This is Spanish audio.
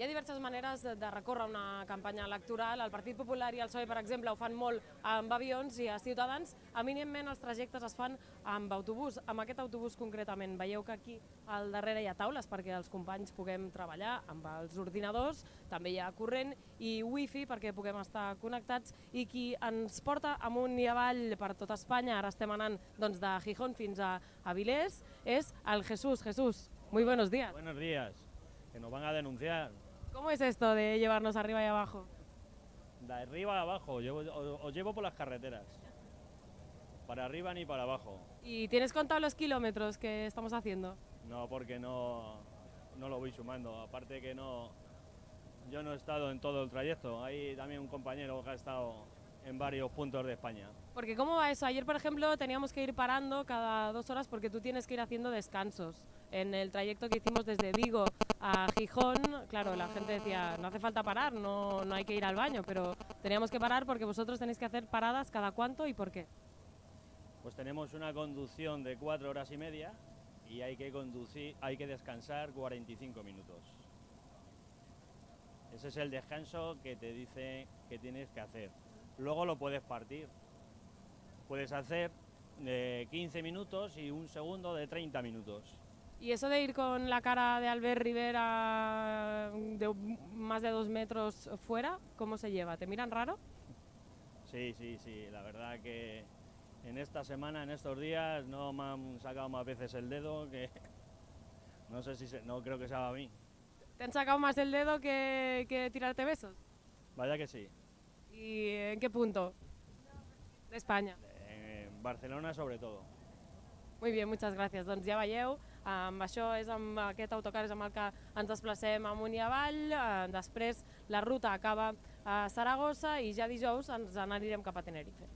Hi ha diverses maneres de recórrer una campanya electoral. El Partit Popular i el PSOE, per exemple, ho fan molt amb avions i a Ciutadans, eminentment els trajectes es fan amb autobús. Amb aquest autobús concretament, veieu que aquí al darrere hi ha taules perquè els companys puguem treballar amb els ordinadors, també hi ha corrent i wifi perquè puguem estar connectats, i qui ens porta amunt i avall per tot Espanya, ara estem anant doncs, de Gijón fins a Avilés, és el Jesús. Jesús, muy buenos días. Buenos días, que nos van a denunciar. ¿Cómo es esto de llevarnos arriba y abajo? De arriba a abajo, os llevo por las carreteras. Para arriba ni para abajo. ¿Y tienes contado los kilómetros que estamos haciendo? No, porque no lo voy sumando. Aparte que yo no he estado en todo el trayecto. Hay también un compañero que ha estado en varios puntos de España. Porque ¿cómo va eso? Ayer, por ejemplo, teníamos que ir parando cada 2 horas porque tú tienes que ir haciendo descansos. En el trayecto que hicimos desde Vigo a Gijón, claro, la gente decía, no hace falta parar, no hay que ir al baño, pero teníamos que parar porque vosotros tenéis que hacer paradas cada cuánto y por qué. Pues tenemos una conducción de 4 horas y media y hay que descansar 45 minutos. Ese es el descanso que te dice que tienes que hacer. Luego lo puedes partir. Puedes hacer 15 minutos y un segundo de 30 minutos. ¿Y eso de ir con la cara de Albert Rivera de más de 2 metros fuera, cómo se lleva? ¿Te miran raro? Sí, la verdad que en esta semana, en estos días, no me han sacado más veces el dedo que no sé no creo que sea a mí. ¿Te han sacado más el dedo que tirarte besos? Vaya que sí. ¿Y en qué punto de España? En Barcelona sobre todo. Molt bé, moltes gràcies. Doncs ja veieu, amb això és amb aquest autocar és amb el que ens desplacem amunt i avall, després la ruta acaba a Saragossa i ja dijous ens n'anirem cap a Tenerife.